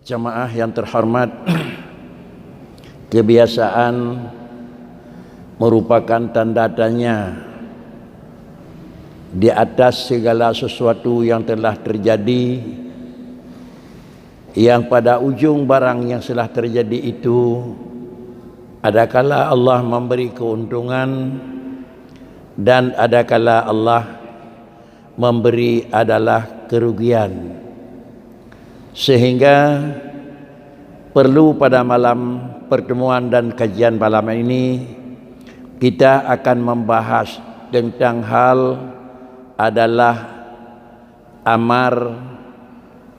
Jamaah yang terhormat, kebiasaan merupakan tanda-tandanya di atas segala sesuatu yang telah terjadi, yang pada ujung barang yang telah terjadi itu adakala Allah memberi keuntungan dan adakala Allah memberi adalah kerugian. Sehingga perlu pada malam pertemuan dan kajian malam ini kita akan membahas tentang hal adalah amar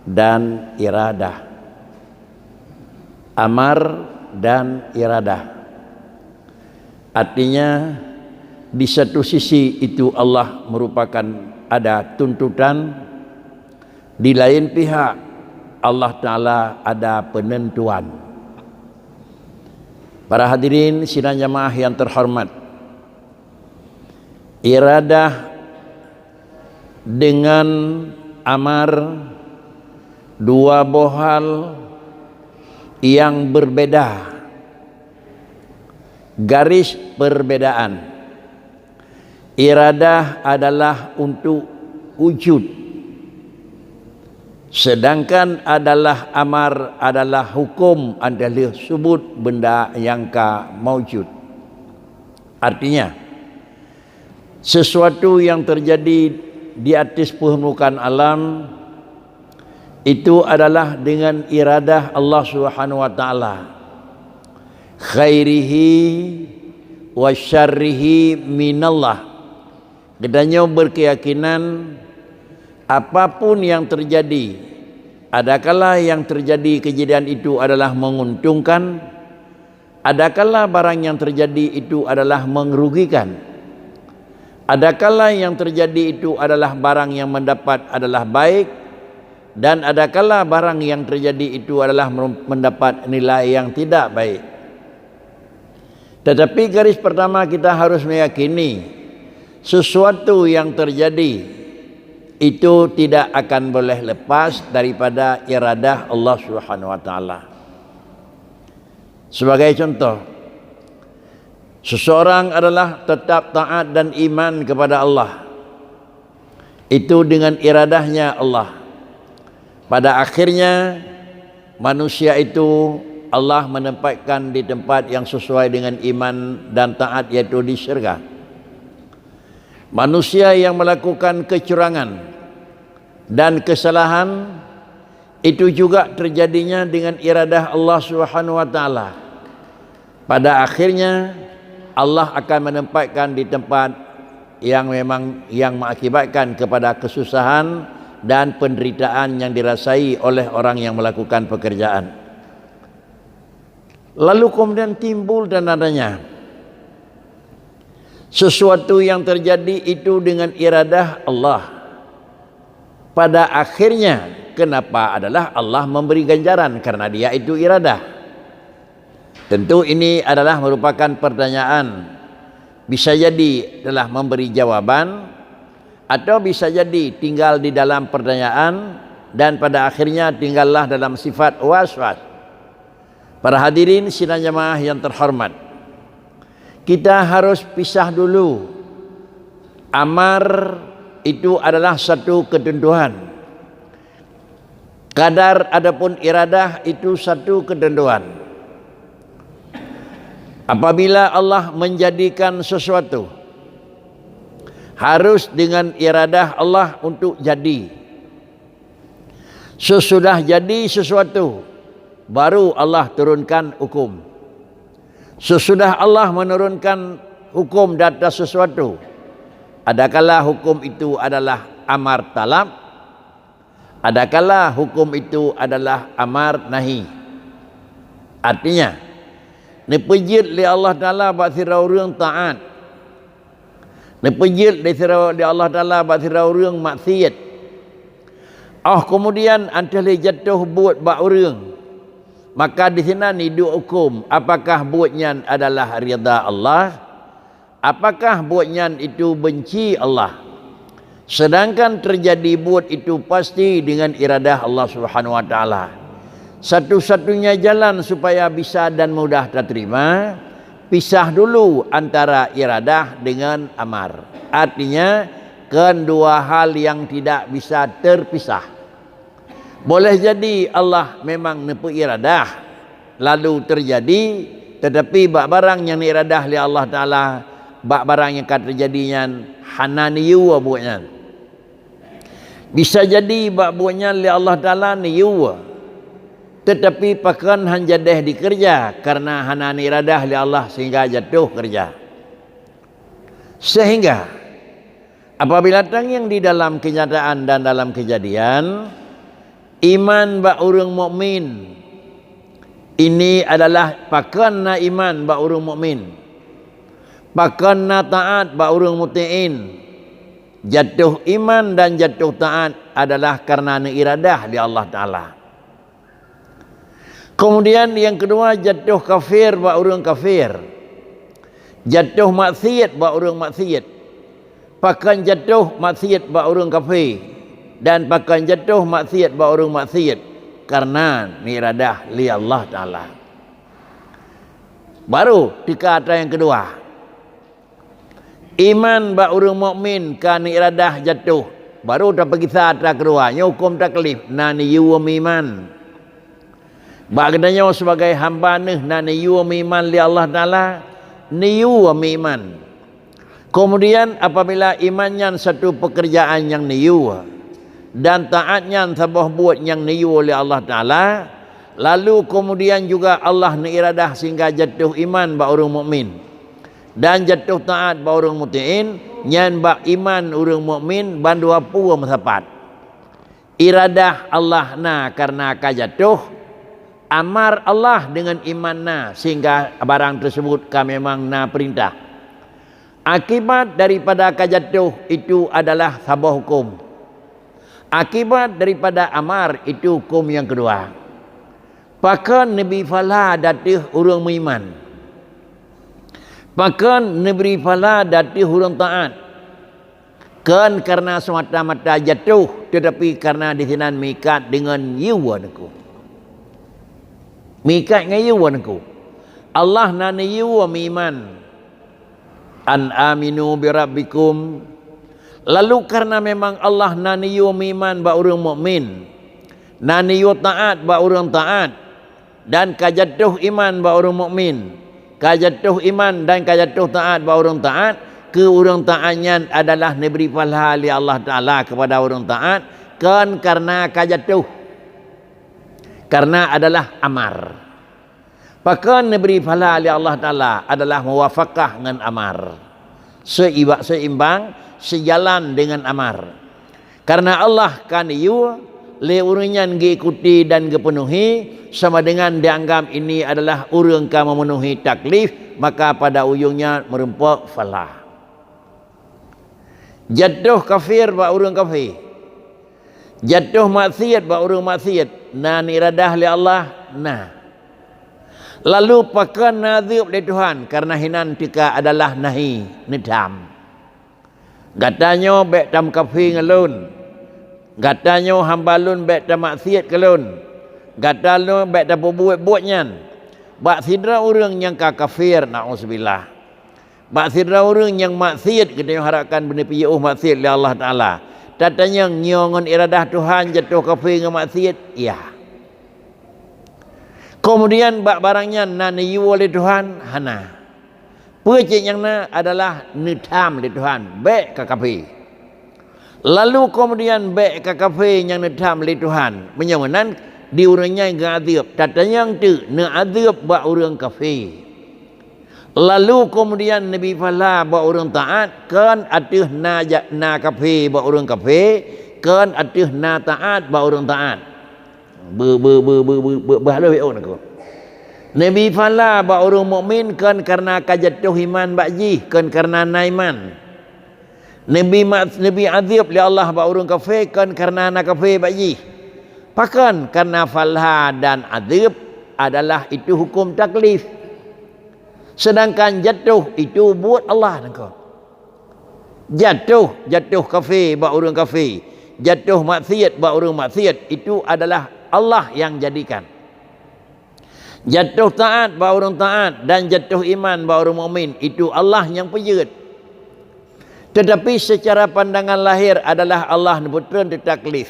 dan iradah. Amar dan iradah. Artinya di satu sisi itu Allah merupakan ada tuntutan, di lain pihak Allah Ta'ala ada penentuan. Para hadirin sidang jamaah yang terhormat, iradah dengan amar dua bohal yang berbeda, garis perbedaan. Iradah adalah untuk wujud, sedangkan adalah amar adalah hukum, adalah sebut benda yang ka maujud. Artinya sesuatu yang terjadi di atas permukaan alam itu adalah dengan iradah Allah Subhanahu wa taala, khairihi wa syarrihi minallah. Kedannya berkeyakinan apapun yang terjadi, adakala yang terjadi kejadian itu adalah menguntungkan, adakala barang yang terjadi itu adalah merugikan, adakala yang terjadi itu adalah barang yang mendapat adalah baik, dan adakala barang yang terjadi itu adalah mendapat nilai yang tidak baik. Tetapi garis pertama kita harus meyakini sesuatu yang terjadi itu tidak akan boleh lepas daripada iradah Allah Subhanahu wa taala. Sebagai contoh, seseorang adalah tetap taat dan iman kepada Allah, itu dengan iradahnya Allah. Pada akhirnya manusia itu Allah menempatkan di tempat yang sesuai dengan iman dan taat, yaitu di syurga. Manusia yang melakukan kecurangan dan kesalahan itu juga terjadinya dengan iradah Allah Subhanahu wa taala. Pada akhirnya Allah akan menempatkan di tempat yang memang yang mengakibatkan kepada kesusahan dan penderitaan yang dirasai oleh orang yang melakukan pekerjaan. Lalu kemudian timbul dan adanya sesuatu yang terjadi itu dengan iradah Allah. Pada akhirnya kenapa adalah Allah memberi ganjaran, karena dia itu iradah. Tentu ini adalah merupakan pertanyaan, bisa jadi adalah memberi jawaban, atau bisa jadi tinggal di dalam pertanyaan dan pada akhirnya tinggallah dalam sifat was-was. Para hadirin sidang jamaah yang terhormat, kita harus pisah dulu. Amar itu adalah satu ketentuan, kadar adapun iradah itu satu ketentuan. Apabila Allah menjadikan sesuatu, harus dengan iradah Allah untuk jadi. Sesudah jadi sesuatu, baru Allah turunkan hukum. Sesudah Allah menurunkan hukum di atas sesuatu, adakala hukum itu adalah amar talab, adakala hukum itu adalah amar nahi. Artinya nepejit li Allah Taala bak sirau reung taat, nepejit li Allah Taala bak sirau reung maksiat. Kemudian antara jatuh buat bak reung, maka di sini ni dua hukum. Apakah buatnya adalah ridha Allah, apakah buatnya itu benci Allah. Sedangkan terjadi buat itu pasti dengan iradah Allah Subhanahu wa taala. Satu-satunya jalan supaya bisa dan mudah terterima, pisah dulu antara iradah dengan amar. Artinya kedua hal yang tidak bisa terpisah. Boleh jadi Allah memang nepu iradah lalu terjadi, tetapi barang yang iradah li Allah Ta'ala, barang yang akan terjadinya hananiyu abunya. Bisa jadi buatnya li Allah Ta'ala niyu, tetapi pakan hanjadeh dikerja karena hanani iradah li Allah sehingga jatuh kerja. Sehingga apabila datang yang di dalam kenyataan dan dalam kejadian, iman ba urang mukmin ini adalah pakanna iman ba urang mukmin, pakanna taat ba urang muti'in. Jatuh iman dan jatuh taat adalah karena iradah di Allah Ta'ala. Kemudian yang kedua, jatuh kafir ba urang kafir, jatuh maksiat ba urang maksiat, pakan jatuh maksiat ba urang kafir, dan pakan jatuh maksiat ba urang maksiat karena iradah li Allah Ta'ala. Baru dikata yang kedua, iman ba urang mukmin kan iradah jatuh, baru dah pergi satra kedua hukum taklif nani yuwa iman. Bagdanya sebagai hamba nani yuwa iman li Allah Ta'ala, ni yuwa iman. Kemudian apabila imannya satu pekerjaan yang niyu dan taatnya sebuah buat yang niyu oleh Allah Ta'ala, lalu kemudian juga Allah ni iradah sehingga jatuh iman ba urang mukmin dan jatuh taat ba urang muti'in, nyan ba iman urang mukmin ban 20 masapat. Iradah Allah na karena kajatuh, amar Allah dengan iman na sehingga barang tersebut memang na perintah. Akibat daripada kajatuh itu adalah sebuah hukum. Akibat daripada amar itu hukum yang kedua. Pakan Nabi Fala datih urang beriman, pakan Nabi Fala datih urang taat, kan karena semata-mata jatuh, tetapi karena di sini mikat dengan yuwanku, mikat dengan yuwanku. Allah nani yuwa iman, an aminu bi rabbikum. Lalu karena memang Allah nani yu iman ba urang mukmin, nani yu taat ba urang taat, dan kajatuh iman ba urang mukmin, kajatuh iman dan kajatuh taat ba urang taat, ke urang taatnya adalah neberi pahala li Allah Ta'ala kepada urang taat, kan karena kajatuh, karena adalah amar. Pakan neberi pahala li Allah Ta'ala adalah muwafaqah dengan amar, seimbang, sejalan dengan amar. Karena Allah kan yu le urangnya ngikuti dan gepenuhi, sama dengan dianggap ini adalah urang ka memenuhi taklif, maka pada ujungnya merempak falah. Jatuh kafir ba urang kafir, jatuh maksiat ba urang maksiat, na iradah li Allah nah. Lalu pakan nazib li Tuhan karena hinan tika adalah nahi nidam. Gatanya bek tam kafir ngalun, gatanya hambalun bek tam maksiat kelun, gatalo bek tam buat-buatnya. Bak sidra urang yang kafir na'udzubillah, bak sidra urang yang maksiat kita harapkan benda piyuh maksiat li Allah Ta'ala. Tatanya nyongon iradah Tuhan jatuh kafir dengan maksiat, ya. Kemudian bak barangnya nani yu oleh Tuhan hana. Pecik yang na adalah nitam oleh Tuhan, baik ke kafir. Lalu kemudian baik ke kafir yang nitam oleh Tuhan, menyamanan di urangnya yang azab. Tatanya yang tu na azab bak urang kafir. Lalu kemudian Nabi Fala bak urang taat, kan atuh na kafir bak urang kafir, kan atuh na taat bak urang taat. Berhalus aku. Nabi Fala ba urang mukmin kan karena kajatuh iman bakji, kan karena naiman. Nabi azab li Allah ba urang kafir kan karena na kafir bakji. Pakan karena falah dan azab adalah itu hukum taklif. Sedangkan jatuh itu buat Allah engkau. Jatuh kafir ba urang kafir, jatuh maksiat ba urang maksiat, itu adalah Allah yang jadikan. Jatuh taat baru orang taat, dan jatuh iman baru mukmin. Itu Allah yang pejut. Tetapi secara pandangan lahir adalah Allah betul ditaklif.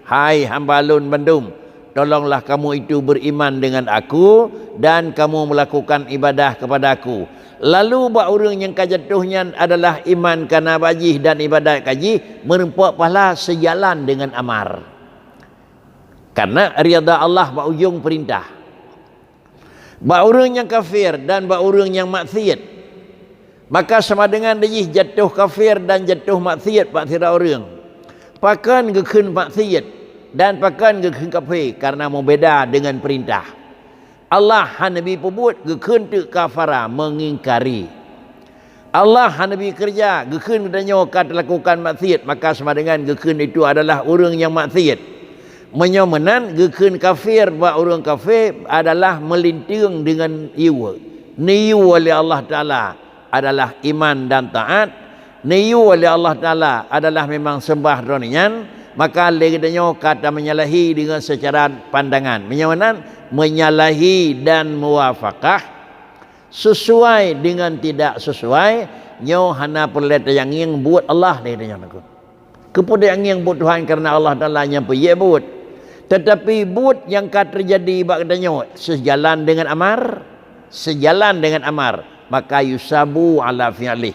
Hai hamba lun bandum, tolonglah kamu itu beriman dengan aku dan kamu melakukan ibadah kepada aku. Lalu buat orang yang kajatuhnya adalah iman kana bajih dan ibadat kaji, merempuak pahala sejalan dengan amar. Karena riyadha Allah buat ujung perintah. Buat orang yang kafir dan buat orang yang maksiat, maka sama dengan dia jatuh kafir dan jatuh maksiat pak sira orang. Pakan gekun maksiat dan pakan gekun kafir karena mau beda dengan perintah. Allah Nabi pebut gekun tu kafara mengingkari. Allah Nabi kerja gekun katanya kat lakukan maksiat, maka sama dengan gekun itu adalah orang yang maksiat. Menyomenan gekun kafir buat orang kafir adalah melinting dengan iwa. Niu oleh Allah Ta'ala adalah iman dan taat. Niu oleh Allah Ta'ala adalah memang sembah ronian. Maka leganya kata menyalahi dengan secara pandangan. Menyomenan menyalahi dan muwafaqah sesuai dengan tidak sesuai. Nyo hana perleta yang buat Allah leganya aku. Kepada yang buat Tuhan karena Allah Ta'ala yang pergi buat. Tetapi buat yang terjadi katanya sejalan dengan amar, sejalan dengan amar, maka yusabu ala fi'lih.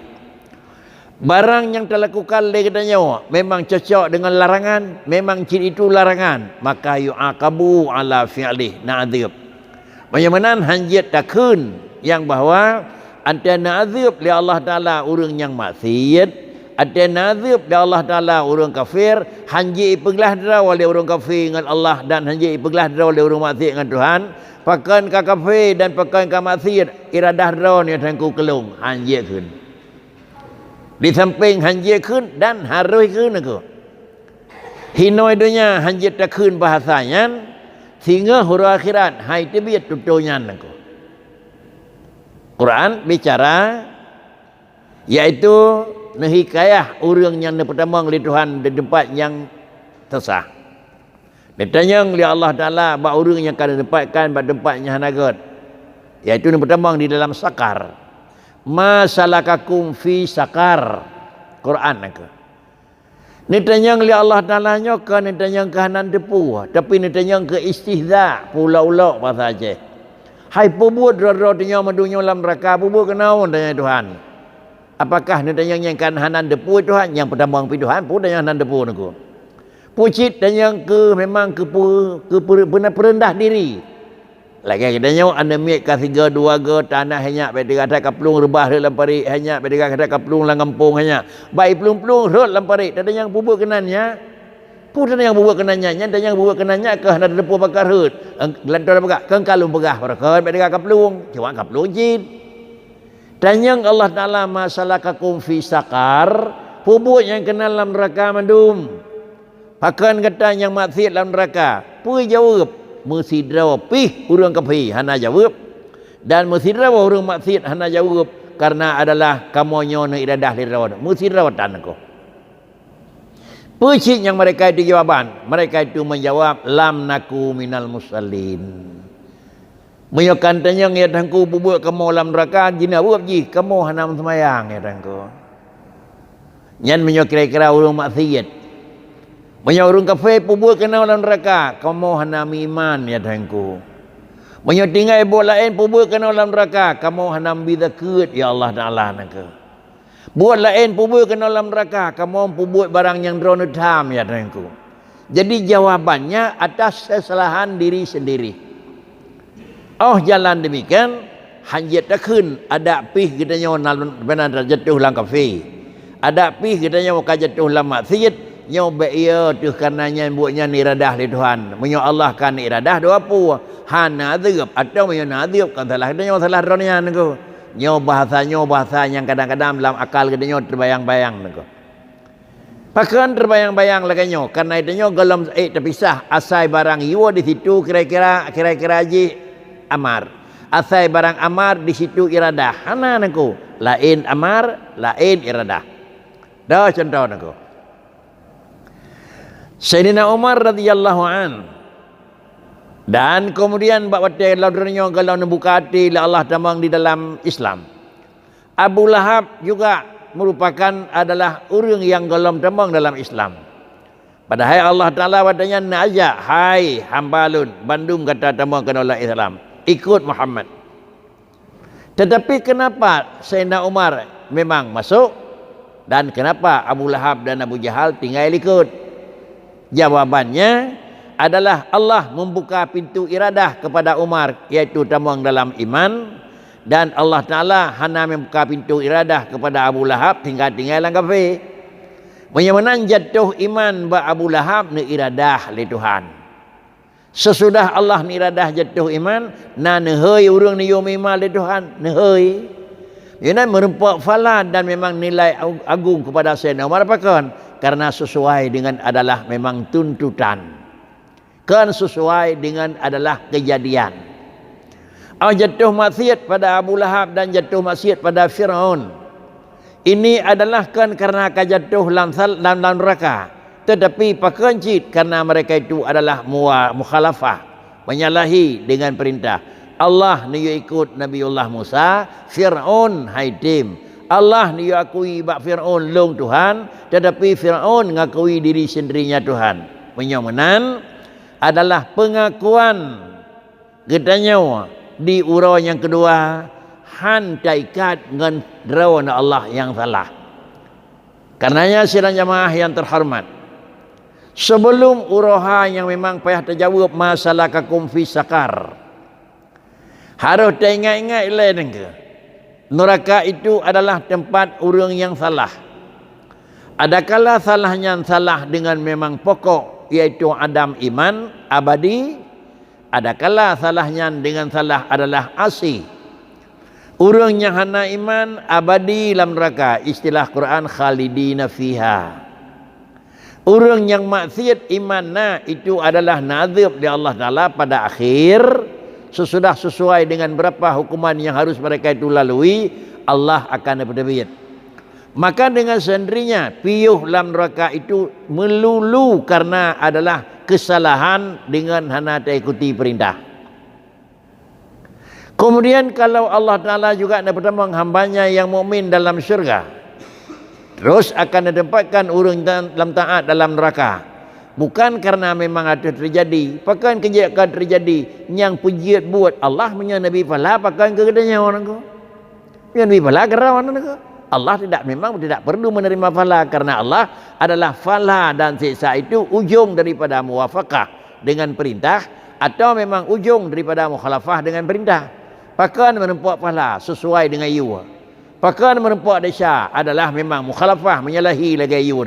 Barang yang terlakukan katanya memang cocok dengan larangan, memang ciri itu larangan, maka yu'aqabu ala fi'lih, na'adzib. Bagaimana hanjit takun yang bahawa ada na'adzib li Allah Ta'ala orang yang maksiat, ada nazib dari Allah Ta'ala orang kafir, hanji ipeglah dera oleh orang kafir dengan Allah dan hanji ipeglah dera oleh orang maksiat dengan Tuhan. Pakan ka kafir dan pakan ka maksiat iradah dera ni tangku kelung hanji kun. Di samping hanji kun dan harus kun aku. Hinoi dunia hanji takun bahasanya sehingga huru akhirat hai tebiat tutunya aku. Quran bicara yaitu hikayah orang yang pertama oleh Tuhan di tempat yang tersah. Ditanya oleh Allah Ta'ala bahawa orang yang akan didapatkan pada tempatnya hanagat, iaitu yang pertama di dalam sakar. Ma salakakum fi sakar. Quran aku. Ditanya oleh Allah Ta'ala nyokan, ditanya ke hanan depu, tapi ditanya ke istihza pulau-ulau bahasa Aceh. Hai pubut roh-roh tanya madunya dalam neraka, pubut kenal tanya Tuhan. Apakah ni yang kan hanan depu Tuhan yang pertama pi Tuhan pun yang hanan depu niku. Pucit dan yang ke memang ke perendah diri. Lagi katanya anda miak ka 3 2 ge tanah hanya beda kata kaplung rebah dalam pari hanya beda kata kaplung lang kampung hanya. Baik plung-plung rot dalam pari ada yang bubuk kenannya. Pun ada yang bubuk kenannya, ada yang bubuk kenannya ke hanan depu bakar hut. Gelantor bakar keng kalung pegah barakah beda kaplung, cuma kaplung jin. Dan yang Allah Ta'ala masalakakum fi sakar, pubuk yang kenal dalam neraka mandum. Pakan kata yang maksiat dalam neraka, pui jawab, mesidraw pih urang kafir hana jawab. Dan mesidraw urang maksiat hana jawab karena adalah kamonyo na iradah lirawan. Mesidrawatan aku. Pucit yang mereka itu jawaban, mereka itu menjawab lam naku minal musallin. Menyokan tanya ya tangku bubuk kamu dalam neraka jina buat ji kamu hanam semayang ya tangku. Nyan menyok kira-kira urang maksiat. Menyok urang kafir bubuk kena dalam neraka kamu hanam iman ya tangku. Menyok tinggal ibu lain bubuk kena dalam neraka kamu hanam bidzakut ya Allah Taala nangku. Buat lain bubuk kena dalam neraka kamu bubuk barang yang drone tham ya tangku. Jadi jawabannya atas kesalahan diri sendiri. Oh jalan demikian hanjat takun ada pih kita nyawa benar jatuh lang kafe, ada pih kita nyawa jatuh lang maksiat nyawa beia tu karenanya buatnya iradah li Tuhan menyo Allah kan iradah doa pu hanaadzab atau menyo nadzab kan salah kita nyawa salah ronya niku nyawa bahasa yang kadang-kadang dalam akal kita nyawa terbayang-bayang niku pakan terbayang-bayang lagi nyawa karena itu nyawa galam terpisah asai barang iwa di situ kira-kira aji amar. Asai barang amar di situ iradah. Hana naku. Lain amar, lain iradah. Dah contoh naku. Sayyidina Umar radhiyallahu an Dan kemudian bab watai laudurnya kalau membuka hati la Allah tamang di dalam Islam. Abu Lahab juga merupakan adalah orang yang golom tamang dalam Islam. Padahal Allah Ta'ala wadanya najak, hai hambalun, bandung kata tamang kena Islam. Ikut Muhammad. Tetapi kenapa Sayyidina Umar memang masuk dan kenapa Abu Lahab dan Abu Jahal tinggal ikut? Jawabannya adalah Allah membuka pintu iradah kepada Umar, iaitu tamang dalam iman, dan Allah Ta'ala hanya membuka pintu iradah kepada Abu Lahab tinggal dalam kafir. Menyemenan jatuh iman ba Abu Lahab ni iradah li Tuhan. Sesudah Allah ni iradah jatuh iman, na nehoi urang ni yom iman li Tuhan, nehoi. Ini merempak fala dan memang nilai agung kepada Sayyidina Umar apakah? Karena sesuai dengan adalah memang tuntutan. Kan sesuai dengan adalah kejadian. Jatuh maksiat pada Abu Lahab dan jatuh maksiat pada Fir'aun. Ini adalah kan karena jatuh dalam neraka. Tetapi pakencit karena mereka itu adalah mukhalafah, menyalahi dengan perintah. Allah ni ikut Nabiullah Musa, Fir'aun haitim. Allah ni akui bak Fir'aun long Tuhan, tetapi Fir'aun ngakui diri sendirinya Tuhan. Penyomenan adalah pengakuan gedanya di urau yang kedua, han taikat dengan rawan Allah yang salah. Karenanya sidang jamaah yang terhormat, sebelum uroha yang memang payah terjawab masalah kakum fi sakar, harus ingat-ingat lain ke neraka itu adalah tempat orang yang salah. Adakala salahnya salah dengan memang pokok, iaitu adam iman abadi. Adakala salahnya dengan salah adalah asi. Orang yang hana iman abadi dalam neraka, istilah Quran khalidina fiha. Orang yang maksiat imanna itu adalah nazib di Allah Ta'ala pada akhir, sesudah sesuai dengan berapa hukuman yang harus mereka itu lalui, Allah akan berdebat. Maka dengan sendirinya piyuh dalam neraka itu melulu karena adalah kesalahan dengan hana ikuti perintah. Kemudian kalau Allah Ta'ala juga nak bertemu hambanya yang mukmin dalam syurga, terus akan ditempatkan orang dalam taat dalam neraka. Bukan karena memang ada terjadi, pakan kejadian terjadi yang pujiat buat Allah punya Nabi pala, pakan kegadanya orang ko. Yang Nabi pala kerawan orang ko. Allah memang tidak perlu menerima fala, karena Allah adalah fala dan siksa itu ujung daripada muwafaqah dengan perintah atau memang ujung daripada mukhalafah dengan perintah. Pakan menempuh fala sesuai dengan you. Pakan menempuh desa adalah memang mukhalafah, menyalahi lagi you.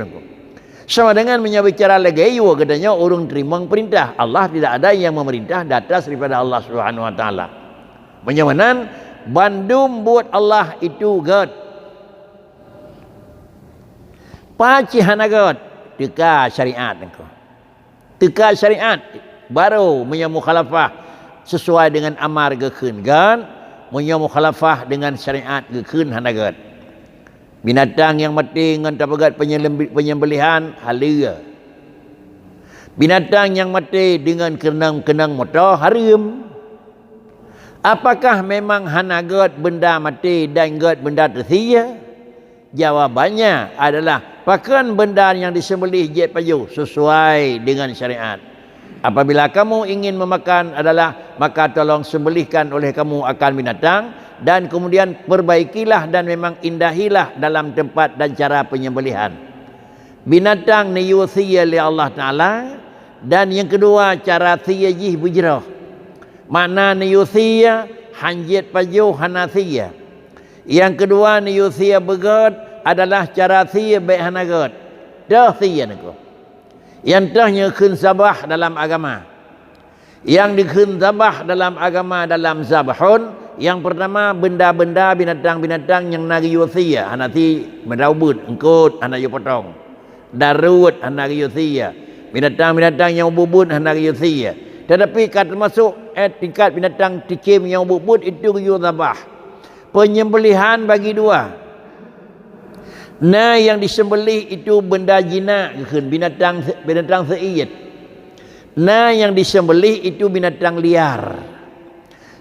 Sama dengan menyabicara lagi you, katanya orang terima perintah. Allah tidak ada yang memerintah di atas daripada Allah Subhanahu Wa Taala. Menyamanan bandum buat Allah itu God. Paci hanagot teka syariat engkau. Teka syariat baru menyamukhalafah sesuai dengan amar gekun kan, menyamukhalafah dengan syariat gekun hanagot. Binatang yang mati dengan tapagat penyembelihan halia. Binatang yang mati dengan kenang-kenang motor haram. Apakah memang hanagot benda mati dan god benda tersia? Jawabannya adalah pakan benda yang disembelih jet payu sesuai dengan syariat. Apabila kamu ingin memakan adalah maka tolong sembelihkan oleh kamu akan binatang, dan kemudian perbaikilah dan memang indahilah dalam tempat dan cara penyembelihan. Binatang ni yusiya li Allah Ta'ala, dan yang kedua cara siyajih bujrah. Makna ni yusiya hanjit payu hanasiya. Yang kedua ni yusiya begad adalah cara siya baik hanagat. Dah siya niku. Yang tahnya khun sabah dalam agama. Yang dikhun sabah dalam agama dalam zabahun, yang pertama benda-benda binatang-binatang yang nagi yusiya, hanati medaubut engkut hana yu potong. Darut hana yusiya. Binatang-binatang yang bubut hana yusiya. Tetapi termasuk tingkat binatang tikim yang bubut itu yu zabah. Penyembelihan bagi dua. Nah, yang disembelih itu benda jinak, binatang seiyat. Nah, yang disembelih itu binatang liar.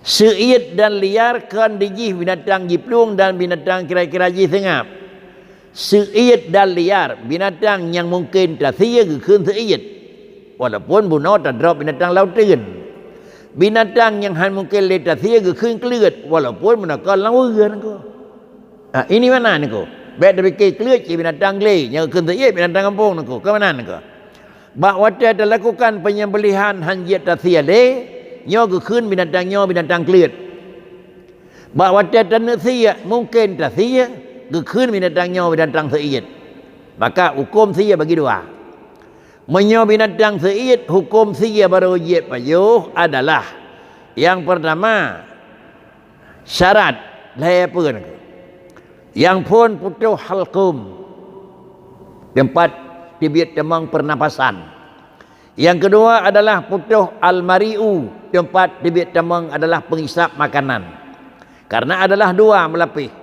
Seit dan liar kan dijih binatang jiplung dan binatang kira-kira jih sengap. Seit dan liar binatang yang mungkin tasia keun seit. Walaupun bunuh tak drop binatang laut terun. Binatang yang han mungkin le tasia keun kelut walaupun menakal lawan ko. Ini mana ni ko? Baik dari ke kelut binatang le yang keun seit binatang kampung ni ko. Ke mana ni ko? Bahawa dia ada lakukan penyembelihan hanjit tasia le nyo keun binatang kelut. Bahawa dia ada sia mungkin tasia keun binatang seit. Maka hukum sia bagi dua. Menyo binatang seit hukum sia baru je payuh adalah yang pertama syarat lai apa ni? Yang pun putuh halkum tempat dibiat temang pernapasan. Yang kedua adalah putuh al-mari'u, tempat dibiat temang adalah pengisap makanan. Karena adalah dua melapih.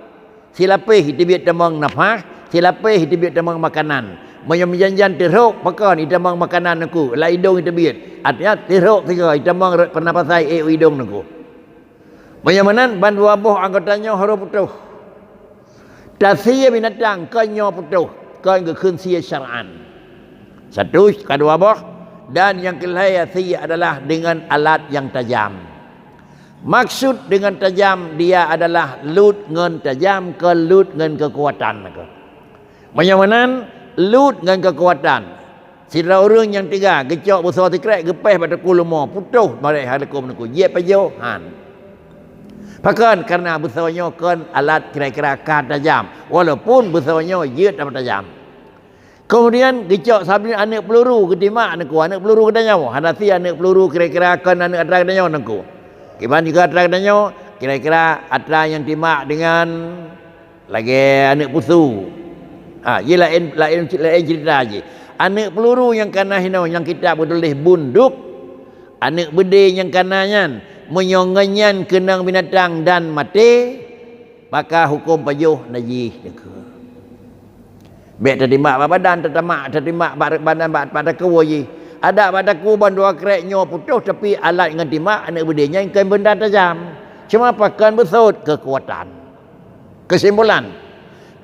Silapih dibiat temang nafas, silapih dibiat temang makanan. Menjanjan teruk pakan itamang makanan aku, la hidung itu biat. Artinya teruk tiga itamang pernapasan hidung aku. Menyamanan bandu abuh anggotanya harus putuh. Tasia binatang kanyo putuh, kan keun sia syar'an. Satu, kedua boh, dan yang ketiga adalah dengan alat yang tajam. Maksud dengan tajam dia adalah lut ngan tajam ke lut ngan kekuatan. Menyamanan lut ngan kekuatan. Sira orang yang tiga gecok besar tikrek gepeh pada kulumah putuh marek halakum naku ye pajo han. Pakan karena besarnya kan alat kira-kira kan tajam walaupun besarnya ye tak tajam. Kemudian gecok sabni anak peluru ketimak naku anak peluru kedanya hanasi anak peluru kira-kira akan anak atra kedanya naku kiban juga atra kedanya kira-kira atra yang timak dengan lagi anak pusu ye lain cerita aje anak peluru yang kana hino yang kita bertulis bunduk anak bede yang kananya menyonganyan kenang binatang dan mati maka hukum pajuh najis naku. Baik tertimak badan tertimak badan pada kuwi. Ada pada ku bandu akrek nyo putuh tapi alat dengan timak anak bedenya yang benda tajam. Cuma pakan besut kekuatan. Kesimpulan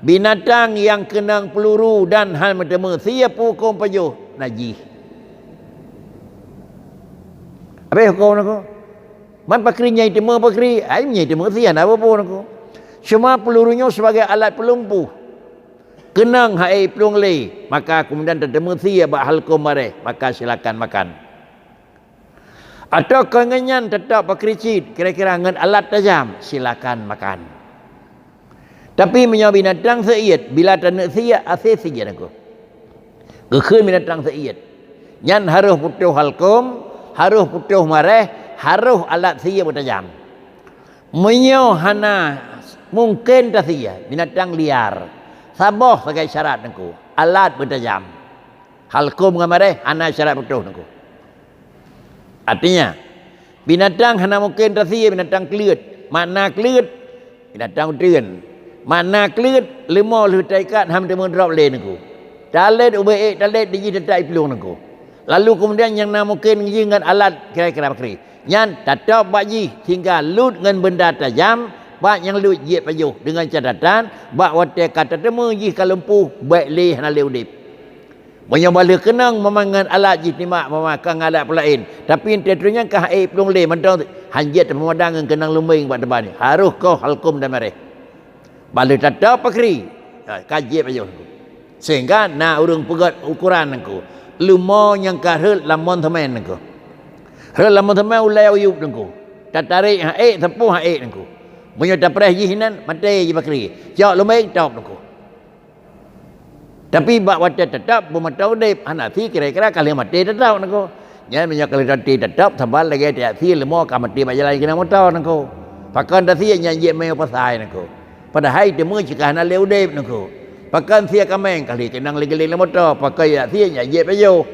binatang yang kenang peluru dan hal metemu siap hukum pajuh najis. Apa hukum aku? Man pakrinya itu mau pakri, ai nya itu mau sian apa pun aku. Cuma pelurunya sebagai alat pelumpuh. Kenang hai pelung le, maka kemudian tertemu sia bak halkum mare, maka silakan makan. Atau kengenyan tetap pakricit, kira-kira dengan alat tajam, silakan makan. Tapi menyawa binatang seit, bila tak nak sia, asyik saja aku. Kekeun binatang seit. Nyan harus putuh halkum, harus putuh mare, harus alat sia bertajam. Menyawa hana mungkin tak sia, binatang liar. Saboh sebagai syarat nengku alat bertajam halkum ngamare hana syarat betul nengku artinya binatang hana mungkin tasia binatang kelut makna kelut binatang udun makna kelut lima lutaikat ham temu drop le nengku talet ubaik talet diji tetai pelung nengku lalu kemudian yang nama mungkin dengan alat kira-kira bakri nyan tatap baji hingga lut dengan benda tajam bak yang lu je pajuh dengan catatan bak wate kata temu ji kalumpuh baik leh hana le udip menyabala kenang memangan alat ji timak memakan alat pelain tapi tentunya kah pelung le mentang hanjat pemadang kenang lumbing bak depan harus kau halkum dan mareh balik tatap pakri kaji pajuh sehingga na urang pegat ukuran nangku lumo yang kahel lamon temen nangku hel lamon temen ulai uyup nangku tatarik tepuh nangku Munyo tak perah jihinan mati je bakri. Jauh lumai top nako. Tapi bak wata tetap bumatau dep hanafi kira-kira kali mati tetap nako. Jangan banyak kali mati tetap tambal lagi dia fi lemo ka mati bajalan kena motor nako. Pakan tasi nyanyi mai pasai nako. Padahal temu jika hana leu dep nako. Pakan sia kameng kali kenang lagi-lagi motor pakai ya sia nyanyi payo.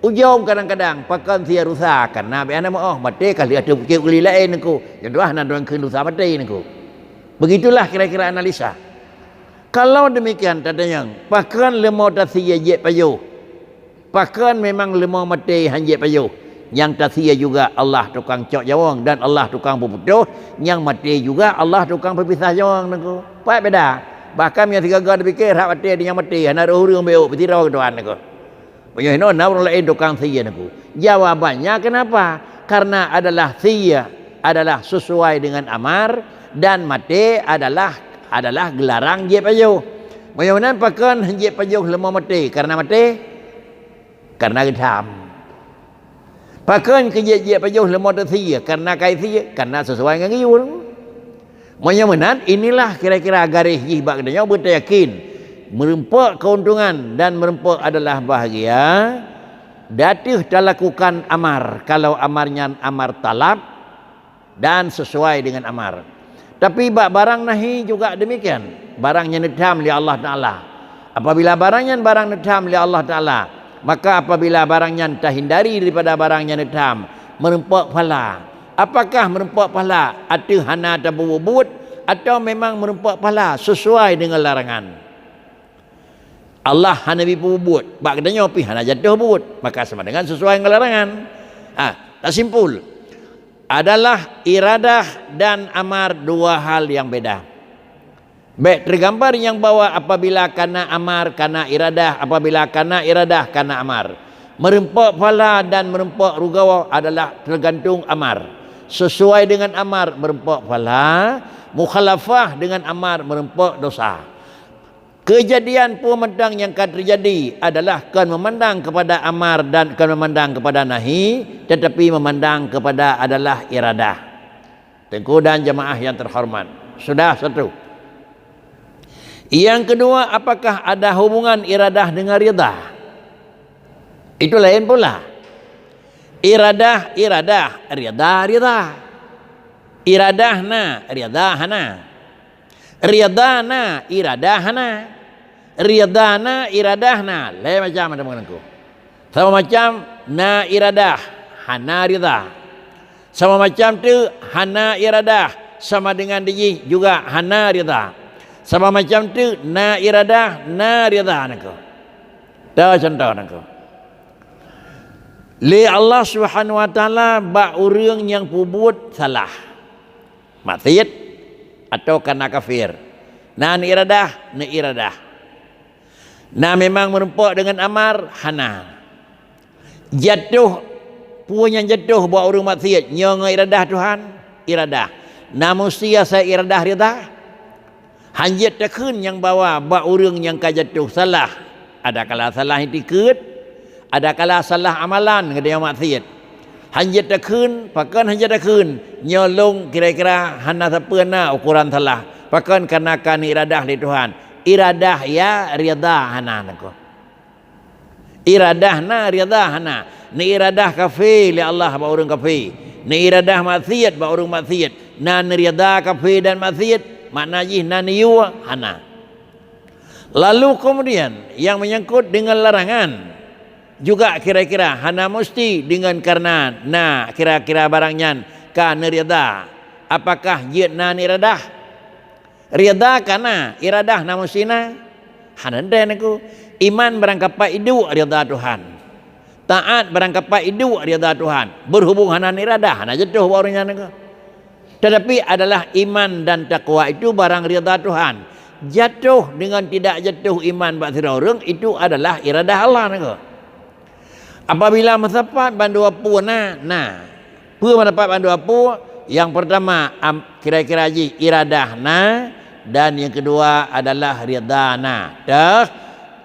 Ujung kadang-kadang pakan sia rusak karena biana mati kali ada bukit uli lain nako. Yang dua hana doang keun rusak mati nako. Begitulah kira-kira analisa. Kalau demikian tadanya pakan lemau tasi ye payo. Pakan memang lemau mati hanje payo. Yang tasia juga Allah tukang cok jawang dan Allah tukang berputus. Yang mati juga Allah tukang berpisah jawang naku. Apa beda? Bahkan yang tiga gad fikir hak mati dia mati, hana urang beuk bertirau ke tuan naku. Banyak no orang lain tukang sia naku. Jawabannya kenapa? Karena adalah sia adalah sesuai dengan amar dan mati adalah gelarang je pajuh. Bagaimana pakan je pajuh lemah mati karena mati? Karena gedam. Pakan ke je pajuh lemah sia karena kai sia karena sesuai dengan iu. Bagaimana inilah kira-kira garis jihbak kedanya beryakin merempak keuntungan dan merempak adalah bahagia. Datih lakukan amar kalau amarnya amar talab dan sesuai dengan amar. Tapi barang nahi juga demikian. Barangnya nedham li Allah Ta'ala. Apabila barangnya barang nedham li Allah Ta'ala, maka apabila barangnya terhindari daripada barangnya nedham, merempak pahala. Apakah merempak pahala atau hana tabubut atau memang merempak pahala sesuai dengan larangan? Allah hana bubut, bak katanya pi hana jatuh bubut, maka sama dengan sesuai dengan larangan. Tak simpul. Adalah iradah dan amar dua hal yang beda. Baik tergambar yang bawah apabila kana amar kana iradah, apabila kana iradah kana amar. Merempak pahala dan merempak rugawa adalah tergantung amar. Sesuai dengan amar merempak pahala, mukhalafah dengan amar merempak dosa. Kejadian pemandang yang akan terjadi adalah kan memandang kepada amar dan kan memandang kepada nahi, tetapi memandang kepada adalah iradah. Tengku dan jemaah yang terhormat, sudah satu. Yang kedua, apakah ada hubungan iradah dengan rida? Itu lain pula. Iradah, rida. Iradahna, ridahana. Ridana, iradahana. Ridana, iradahna. Lain macam ada mengenangku. Sama macam na iradah, hana rida. Sama macam tu hana iradah, sama dengan dia juga hana rida. Sama macam tu na iradah, na rida nangku. Dah contoh nangku. Li Allah Subhanahu wa taala bak urang yang pubut salah. Maksiat atau karena kafir. Na iradah, na iradah. Na memang merempak dengan amar, hana. Jatuh punya jatuh buat urang maksiat, nyong iradah Tuhan, iradah. Na mesti saya iradah rida. Hanjat tekun yang bawa bak urang yang kajatuh salah. Ada kala salah itikut. Ada kala salah amalan kepada maksiat. Hanjat takun, pakan hanjat takun, nyolong kira-kira hana sapena ukuran salah. Pakan karena kan iradah li Tuhan. Iradah ya rida hana nako. Iradah na rida hana. Ni iradah kafi li Allah ba urang kafi. Ni iradah maksiat ba urang maksiat. Na rida kafi dan maksiat maknanya na niyu hana. Lalu kemudian yang menyangkut dengan larangan juga kira-kira hana mesti dengan karena na kira-kira barangnya kana rida. Apakah dia na iradah? Rida kana iradah na musina? Hananda naku. Iman berangkapa idu rida Tuhan. Taat berangkapa idu rida Tuhan. Berhubung hana iradah, hana jatuh barunya naku. Tetapi adalah iman dan takwa itu barang rida Tuhan. Jatuh dengan tidak jatuh iman bak orang itu adalah iradah Allah naku. Apabila mendapat bandu apu pu mendapat bandu apu, yang pertama kira-kira ji iradah na dan yang kedua adalah ridana.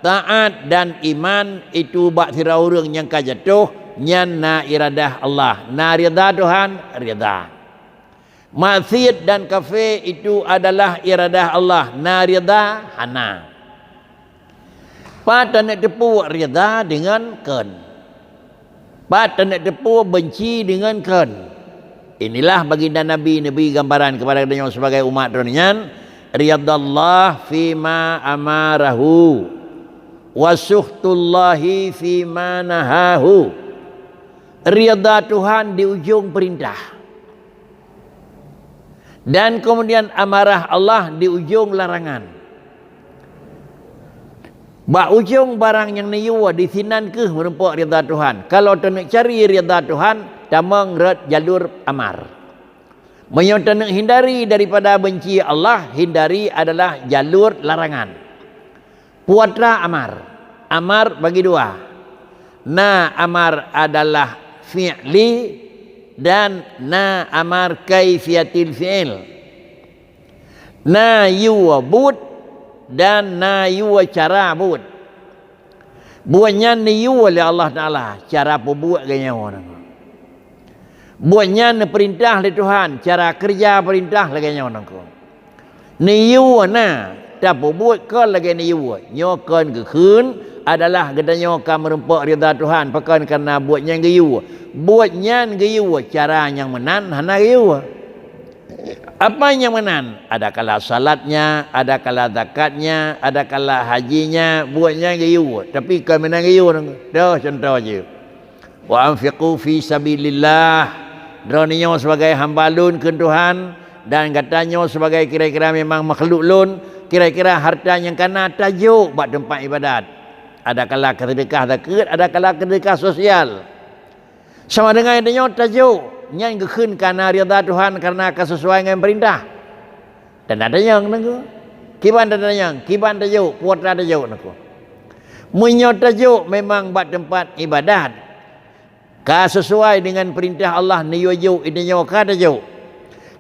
Taat dan iman itu bak sira urang yang kajatuh nyan na iradah Allah. Na rida Tuhan rida. Maksiat dan kafir itu adalah iradah Allah. Na rida hana. Pada nak tepu rida dengan ken. Pada nak tepu benci dengan kan. Inilah baginda Nabi gambaran kepada kita sebagai umat dunia. Riyadallah fima amarahu wa suhtullahi fima nahahu. Riyadha Tuhan di ujung perintah. Dan kemudian amarah Allah di ujung larangan. Bak ujung barang yang niwa di sinan ke merempak rida Tuhan. Kalau tu nak cari rida Tuhan, tamang red jalur amar. Menyata nak hindari daripada benci Allah, hindari adalah jalur larangan. Puatlah amar. Amar bagi dua. Na amar adalah fi'li dan na amar kaifiyatil fi'il. Na yuwa bud dan na yuwa cara bud. Buatnya ni yuwa oleh Allah Ta'ala. Cara apa buat gaya orang. Buatnya ni perintah oleh Tuhan. Cara kerja perintah lagi orang. Ni yuwa na. Tak apa buat kau lagi ni yuwa. Nyokan ke khun adalah kita nyokan merempak rida Tuhan. Pakan kerana buatnya ke yuwa. Buatnya ke yuwa. Cara yang menan hana ke yuwa. Apa yang menan? Ada kala salatnya, ada kala zakatnya, ada kala hajinya, buatnya gayu. Tapi kau menang gayu. Dah contoh aja. Wa anfiqu fi sabilillah. Droninya sebagai hamba lun ke Tuhan dan katanya sebagai kira-kira memang makhluk lun, kira-kira harta yang kena tajuk buat tempat ibadat. Ada kala sedekah zakat, ada kala sedekah sosial. Sama dengan adanya tajuk yang gekun karena rida Tuhan karena kesesuaian dengan perintah. Dan ada yang nengku. Kiban ada yang, kiban tajuk, puat ada tajuk nengku. Menyot tajuk memang buat tempat ibadat. Kesesuai dengan perintah Allah niyoju idenya ka tajuk.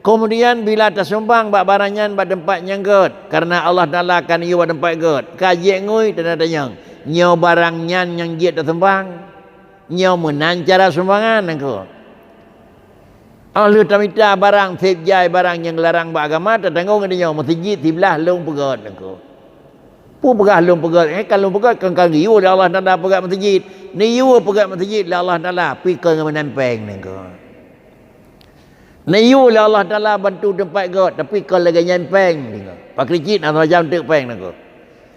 Kemudian bila tersumbang buat barangan buat tempat nyanggut karena Allah Taala akan iyo buat tempat gut. Kaji ngui dan ada yang nyo barangnya yang dia tersumbang. Nyo menan cara sumbangan nengku. Ahlu tamita barang sejai barang yang larang beragama tertanggung katanya masjid sebelah long pegat nengko. Pu pegat long pegat kalau pegat kan giu Allah Taala pegat masjid. Ni yu pegat masjid Allah Taala pi ke menampeng nengko. Ni yu Allah Taala bantu tempat got tapi kalau lagi nyampeng nengko. Pak kricit atau jam tek peng nengko.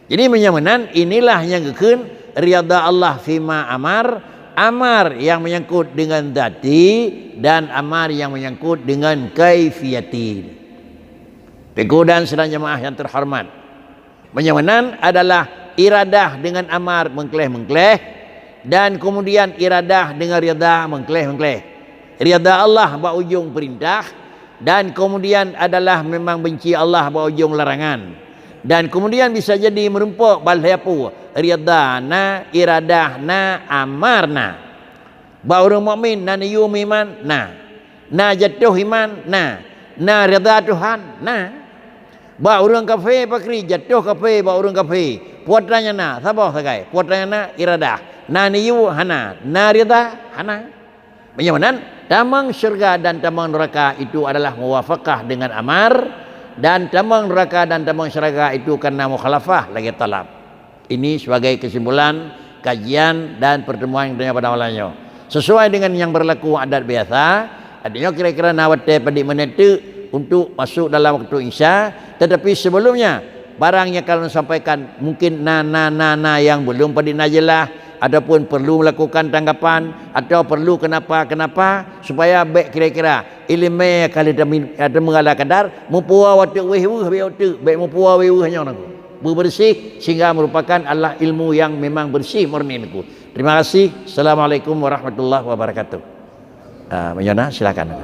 Jadi menyamanan inilah yang gekun riyadha Allah fima amar. Amar yang menyangkut dengan dati dan amar yang menyangkut dengan kaifiyati. Peku dan sedang jemaah yang terhormat. Menyamanan adalah iradah dengan amar mengkleh-mengkleh dan kemudian iradah dengan riyadha mengkleh-mengkleh. Riyadha Allah berujung perintah dan kemudian adalah memang benci Allah berujung larangan. Dan kemudian bisa jadi merempak balhapu riyadana iradahna amarna. Ba orang mukmin na niyu iman na jatuh iman na rida Tuhan ba orang kafir pakri jatuh kafir ba orang kafir puatranya na sabah sagai puatranya na iradah na niyu hana na rida hana. Menyamanan tamang syurga dan tamang neraka itu adalah muwafaqah dengan amar. Dan tamang neraka dan tamang syurga itu karena mukhalafah lagi talab. Ini sebagai kesimpulan kajian dan pertemuan yang pada awalnya. Sesuai dengan yang berlaku adat biasa, adanya kira-kira nawate pada menit untuk masuk dalam waktu Isya, tetapi sebelumnya barang yang kalau sampaikan mungkin na yang belum pada najelah ataupun perlu melakukan tanggapan atau perlu kenapa supaya baik kira-kira ilmu kali ada mengalah kadar mupua waktu wehwu baik mupua wehwu hanya orang bersih sehingga merupakan Allah ilmu yang memang bersih murni niku. Terima kasih. Assalamualaikum warahmatullahi wabarakatuh. Menyana silakan.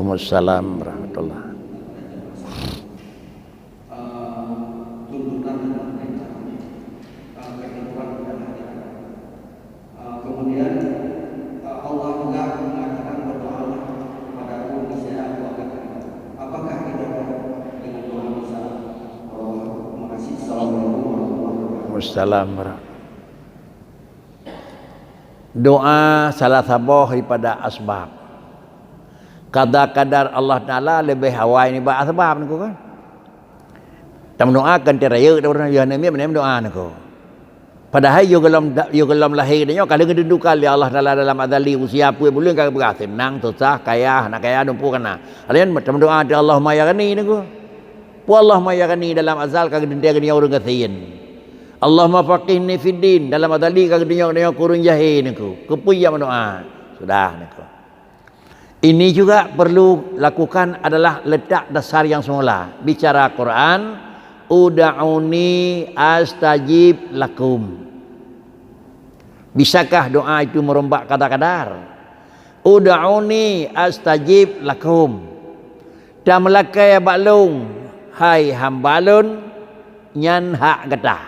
Waalaikumsalam warahmatullahi. Waalaikumsalam. Doa salah sabah daripada asbab. Kadar Allah Taala lebih hawai ni ba asbab niku kan. Tam doakan teraya orang yang ni menem doa niku. Padahal yo gelam lahir dia kalau kedudukan li Allah Taala dalam azali usia apa bulan kagak berhasil senang susah kaya nak kaya dumpu kana. Kalian macam doa di Allahumma ya ghani niku. Pu Allahumma ya ghani dalam azal kagak dindia gani orang gasin. Allahumma faqihni fid din dalam azali kagak dinyo kurun jahil niku. Kepuya doa. Sudah niku. Ini juga perlu lakukan adalah letak dasar yang semula. Bicara Quran, ud'uni astajib lakum. Bisakah doa itu merombak kata kadar? Ud'uni astajib lakum. Dan melakai baklung, hai hambalun nyan hak getah.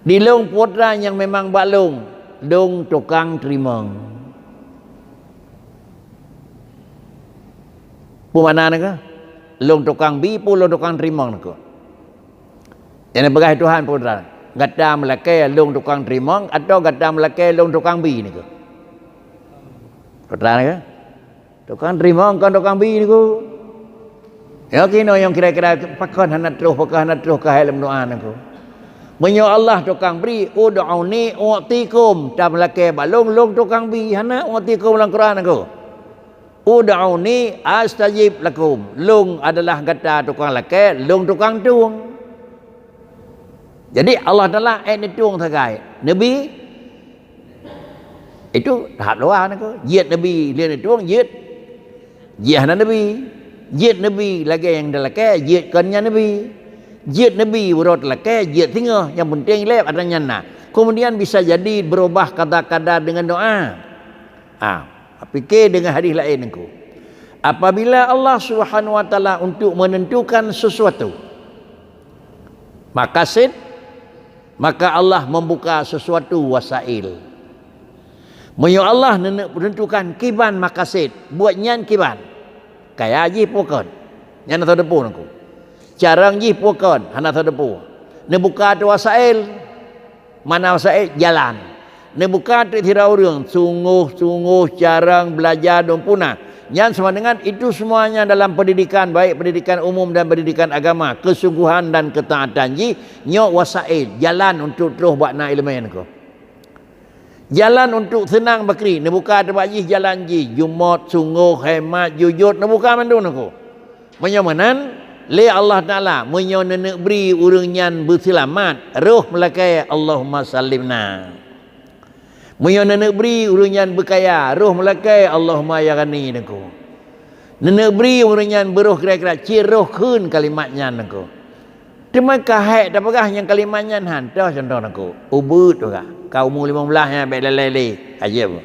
Di long putra yang memang baklung, dong tukang terima. Pemana nak? Long tukang bi pun long tukang terima nak. Yang begai Tuhan putra. Gata melakai long tukang terima atau gata melakai long tukang bi ni ke? Putra nak? Tukang terima kan tukang bi ni ke? Ya kino yang kira-kira pakan hanat terus kahai dalam doa nak. Menyo Allah tukang beri ud'uni u'tikum ta melakai balong long tukang bi hana u'tikum dalam Quran nak. Ud'uni astajib lakum. Long adalah kata tukang lakai, long tukang tuang. Jadi Allah Taala ayat tuang sagai. Nabi itu hak doa nak. Jid Nabi lian tuang jid. Jihna Nabi. Jid Nabi lagi yang dah lakai, jid kannya Nabi. Jid Nabi urut lakai, jid tinggal. Yang penting lep adanya nak. Kemudian bisa jadi berubah kata-kata dengan doa. Fikir dengan hadis lain aku. Apabila Allah Subhanahu wa taala untuk menentukan sesuatu maqasid, maka Allah membuka sesuatu wasail. Menyo Allah menentukan kiban maqasid, buat nyan kiban. Kaya ji pokon. Nyan atau depu aku. Carang ji pokon, hana atau depu. Ne buka tu wasail. Mana wasail? Jalan. Ni bukan tirau orang sungguh jarang belajar dan punah. Yang sama dengan itu semuanya dalam pendidikan, baik pendidikan umum dan pendidikan agama, kesungguhan dan ketaatan ji nyok wasail, jalan untuk terus buat nak ilmu ko. Jalan untuk senang bakri, ni bukan ada ji jalan ji jumat sungguh hemat jujur, ni bukan mandun ko. Menyamanan le Allah Taala menyo nenek beri urang nyan berselamat, roh melakai Allahumma sallimna. Menyo nenek beri urunyan berkaya, roh melakai Allahumma ya ghani nako. Nenek beri urunyan beroh kira-kira ciroh kun kalimatnya nako. Cuma kahek dah pegah yang kalimatnya hantar contoh nako. Ubud tu kah. Kau umur 15 ya baik lele ajib.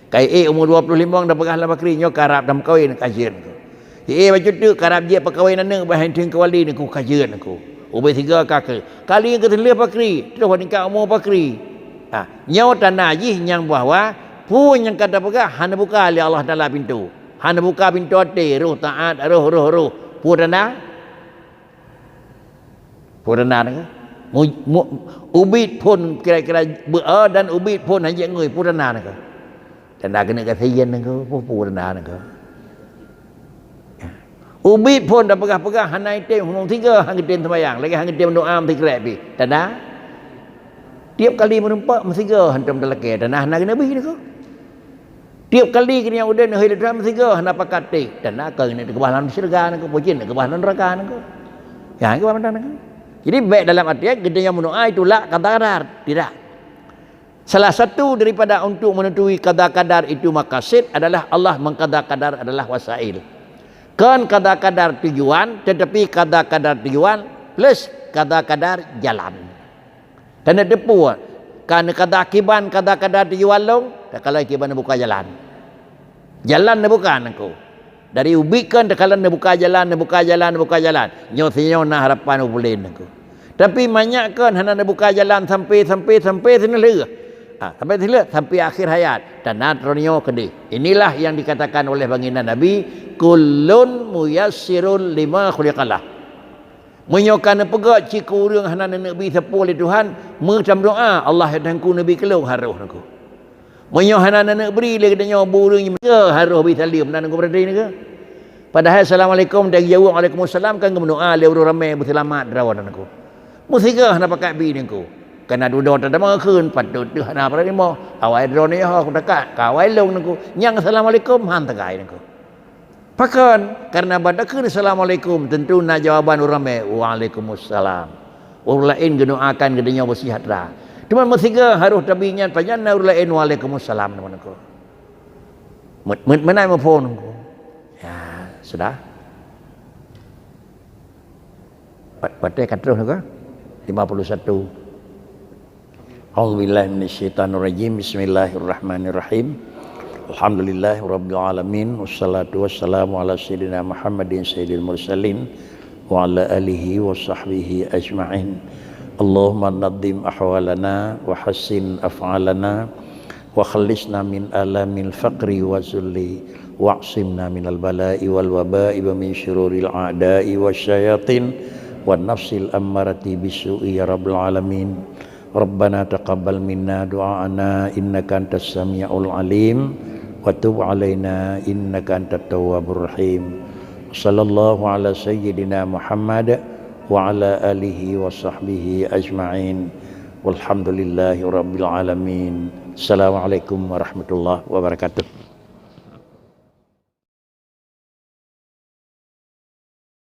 Kai umur 25 dah pegah lah bakri nyo karap dam kawin kajian nako. Baju tu karap je perkahwinan nang bahan ting kawali nako kajian nako. Ubay 3 kakak. Kali yang ketelah bakri, terus nikah umur bakri. Nyawa tanah ji yang bahwa pun yang kata pegah hana buka oleh Allah Taala pintu. Hana buka pintu hati, roh taat, roh. Purana. Ubit pun kira-kira dan ubit pun hanya ngui purana nak. Tanda kena kasihan nak purana nak. Ubit pun dah pegah-pegah hana item ngomong 3 hang item sembahyang, lagi hang item doa mesti kerap pi. Tanda tiap kali merempak mesti ke hantam dalake tanah nak nabi ni ko. Tiap kali kena udah nak hidup mesti ke hana pakati tanah ke ni ke bahalan syurga nak pojin ke bahalan neraka nak. Ya ke bahalan nak. Jadi baik dalam artian kita yang mendoa itulah kadar tidak. Salah satu daripada untuk menentuhi kadar itu maqasid adalah Allah mengkadar adalah wasail. Kan kadar tujuan tetapi kadar tujuan plus kadar jalan. Karena depu kan kata akiban kata tujuan long kalau akiban buka jalan bukan aku dari ubikan kalau buka jalan nyo na harapan boleh aku tapi banyak kan hana buka jalan sampai sini sampai akhir hayat dan natronyo kedi. Inilah yang dikatakan oleh baginda Nabi kullun muyassirul lima khuliqalah. Menyokan pegak ciku urang hana nabi sepul Tuhan macam doa Allah hadangku nabi kelong haruh naku. Menyo hana nak beri le katanya burung ke haruh bi salim dan aku berada ni ke. Padahal assalamualaikum dan jawab waalaikumsalam kan berdoa le urang ramai berselamat rawan aku. Mesti ke hana pakai bi ni aku. Kena duduk tak ada keun patut tu hana apa ni mo. Awai drone ni aku dekat kawai long naku. Yang assalamualaikum han tagai naku. Pakan karena badakan assalamualaikum tentu na jawaban orang me waalaikumsalam. Orang lain doakan gedenya bersihatlah. Cuma mesti harus tabinya panjang orang lain waalaikumsalam teman aku. Menai phone. Ya, sudah. Pada kan terus ke 51. A'udzubillahi minasyaitonirrajim. Bismillahirrahmanirrahim. Alhamdulillahirabbil alamin wassalatu wassalamu ala sayyidina Muhammadin sayyidil mursalin wa ala alihi wa sahbihi ajma'in. Allahumma naddim ahwalana wa hassin af'alana wa khallisna min alamil faqri wa zulli wa'simna minal bala'i wal waba'i wa min syururil a'da'i wasyayatin wan nafsil ammarati bisu'i ya rabbal alamin. Rabbana taqabbal minna du'aana innaka antas sami'ul alim wa tub alaina innaka antat tawwabur rahim. Sallallahu ala sayyidina Muhammad wa ala alihi wa sahbihi ajma'in. Walhamdulillahi rabbil alamin. Assalamualaikum warahmatullahi wabarakatuh.